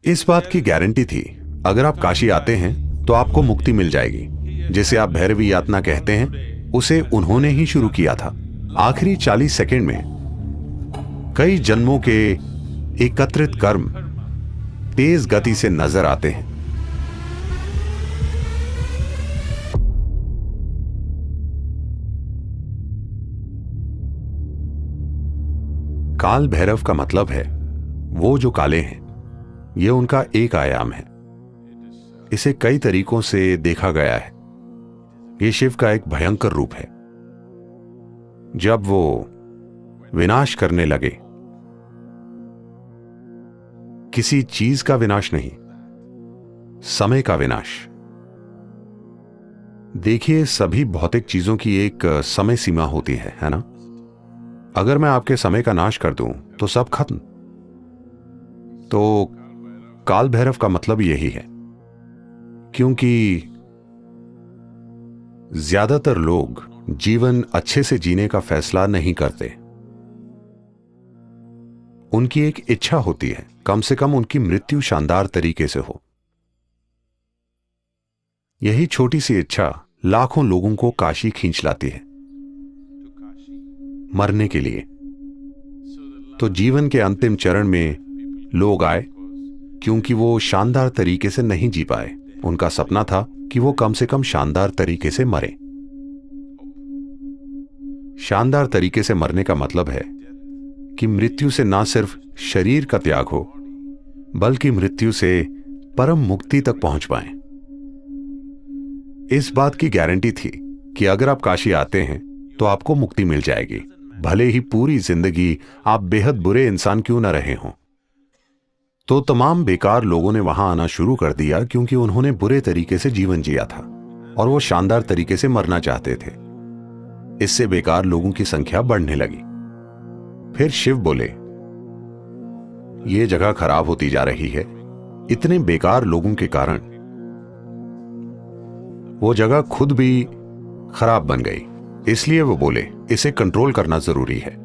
इस बात की गारंटी थी, अगर आप काशी आते हैं तो आपको मुक्ति मिल जाएगी। जिसे आप भैरवी यातना कहते हैं, उसे उन्होंने ही शुरू किया था। आखिरी 40 सेकंड में कई जन्मों के एकत्रित कर्म तेज गति से नजर आते हैं। काल भैरव का मतलब है वो जो काले हैं। यह उनका एक आयाम है। इसे कई तरीकों से देखा गया है। यह शिव का एक भयंकर रूप है। जब वो विनाश करने लगे, किसी चीज का विनाश नहीं, समय का विनाश। देखिए, सभी भौतिक चीजों की एक समय सीमा होती है ना? अगर मैं आपके समय का नाश कर दूं तो सब खत्म। तो काल भैरव का मतलब यही है, क्योंकि ज्यादातर लोग जीवन अच्छे से जीने का फैसला नहीं करते। उनकी एक इच्छा होती है, कम से कम उनकी मृत्यु शानदार तरीके से हो। यही छोटी सी इच्छा लाखों लोगों को काशी खींच लाती है, मरने के लिए। तो जीवन के अंतिम चरण में लोग आए क्योंकि वो शानदार तरीके से नहीं जी पाए। उनका सपना था कि वो कम से कम शानदार तरीके से मरे। शानदार तरीके से मरने का मतलब है कि मृत्यु से ना सिर्फ शरीर का त्याग हो, बल्कि मृत्यु से परम मुक्ति तक पहुंच पाएं। इस बात की गारंटी थी कि अगर आप काशी आते हैं तो आपको मुक्ति मिल जाएगी, भले ही पूरी जिंदगी आप बेहद बुरे इंसान क्यों न रहे हों। तो तमाम बेकार लोगों ने वहां आना शुरू कर दिया क्योंकि उन्होंने बुरे तरीके से जीवन जिया था और वो शानदार तरीके से मरना चाहते थे। इससे बेकार लोगों की संख्या बढ़ने लगी। फिर शिव बोले, ये जगह खराब होती जा रही है। इतने बेकार लोगों के कारण वो जगह खुद भी खराब बन गई। इसलिए वो बोले, इसे कंट्रोल करना जरूरी है।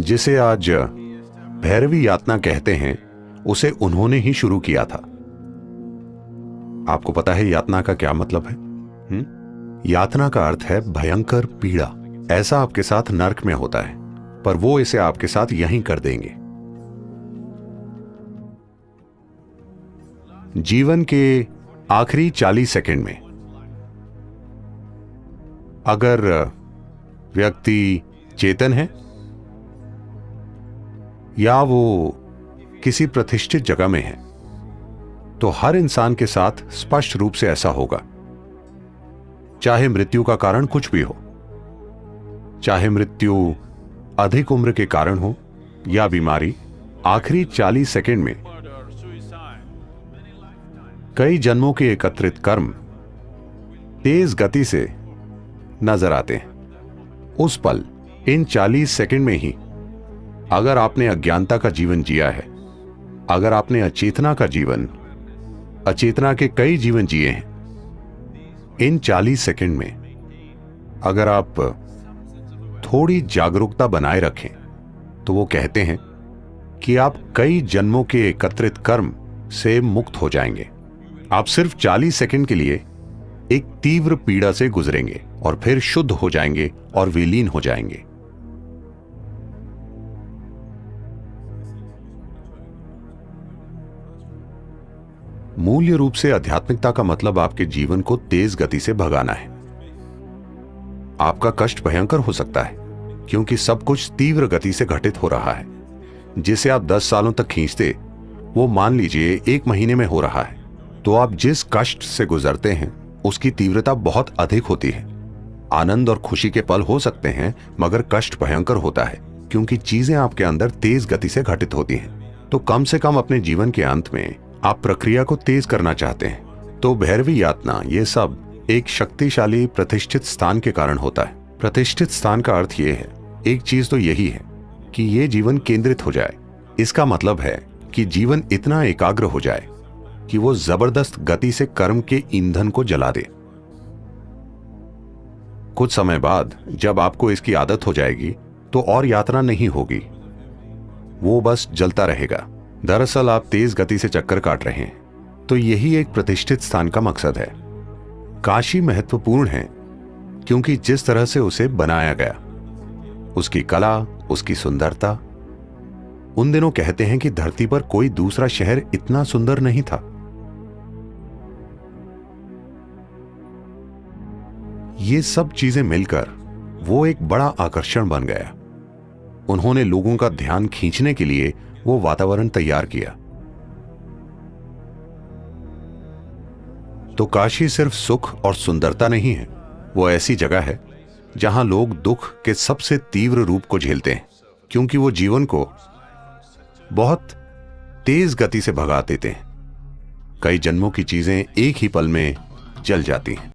जिसे आज भैरवी यातना कहते हैं, उसे उन्होंने ही शुरू किया था। आपको पता है यातना का क्या मतलब है? यातना का अर्थ है भयंकर पीड़ा। ऐसा आपके साथ नर्क में होता है, पर वो इसे आपके साथ यहीं कर देंगे। जीवन के आखिरी 40 सेकंड में अगर व्यक्ति चेतन है या वो किसी प्रतिष्ठित जगह में है, तो हर इंसान के साथ स्पष्ट रूप से ऐसा होगा। चाहे मृत्यु का कारण कुछ भी हो, चाहे मृत्यु अधिक उम्र के कारण हो या बीमारी, आखिरी 40 सेकंड में कई जन्मों के एकत्रित कर्म तेज गति से नजर आते हैं। उस पल, इन 40 सेकंड में ही, अगर आपने अज्ञानता का जीवन जिया है, अगर आपने अचेतना का जीवन, अचेतना के कई जीवन जिए हैं, इन 40 सेकंड में अगर आप थोड़ी जागरूकता बनाए रखें, तो वो कहते हैं कि आप कई जन्मों के एकत्रित कर्म से मुक्त हो जाएंगे। आप सिर्फ 40 सेकंड के लिए एक तीव्र पीड़ा से गुजरेंगे और फिर शुद्ध हो जाएंगे और विलीन हो जाएंगे। मूल्य रूप से आध्यात्मिकता का मतलब आपके जीवन को तेज गति से भगाना है। आपका कष्ट भयंकर हो सकता है क्योंकि सब कुछ तीव्र गति से घटित हो रहा है। जिसे आप 10 सालों तक खींचते, वो मान लीजिए 1 महीने में हो रहा है। तो आप जिस कष्ट से गुजरते हैं उसकी तीव्रता बहुत अधिक होती है। आनंद और खुशी के पल हो सकते हैं, मगर कष्ट भयंकर होता है क्योंकि चीजें आपके अंदर तेज गति से घटित होती हैं। तो कम से कम अपने जीवन के अंत में आप प्रक्रिया को तेज करना चाहते हैं। तो भैरवी यातना, ये सब एक शक्तिशाली प्रतिष्ठित स्थान के कारण होता है। प्रतिष्ठित स्थान का अर्थ ये है, एक चीज तो यही है कि ये जीवन केंद्रित हो जाए। इसका मतलब है कि जीवन इतना एकाग्र हो जाए कि वो जबरदस्त गति से कर्म के ईंधन को जला दे। कुछ समय बाद जब आपको इसकी आदत हो जाएगी, तो और यात्रा नहीं होगी, वो बस जलता रहेगा। दरअसल आप तेज गति से चक्कर काट रहे हैं, तो यही एक प्रतिष्ठित स्थान का मकसद है। काशी महत्वपूर्ण है क्योंकि जिस तरह से उसे बनाया गया, उसकी कला, उसकी सुंदरता। उन दिनों कहते हैं कि धरती पर कोई दूसरा शहर इतना सुंदर नहीं था। ये सब चीजें मिलकर वो एक बड़ा आकर्षण बन गया। उन्होंने लोगों का ध्यान खींचने के लिए वो वातावरण तैयार किया। तो काशी सिर्फ सुख और सुंदरता नहीं है, वो ऐसी जगह है जहां लोग दुख के सबसे तीव्र रूप को झेलते हैं, क्योंकि वो जीवन को बहुत तेज गति से भगा देते हैं। कई जन्मों की चीजें एक ही पल में जल जाती हैं।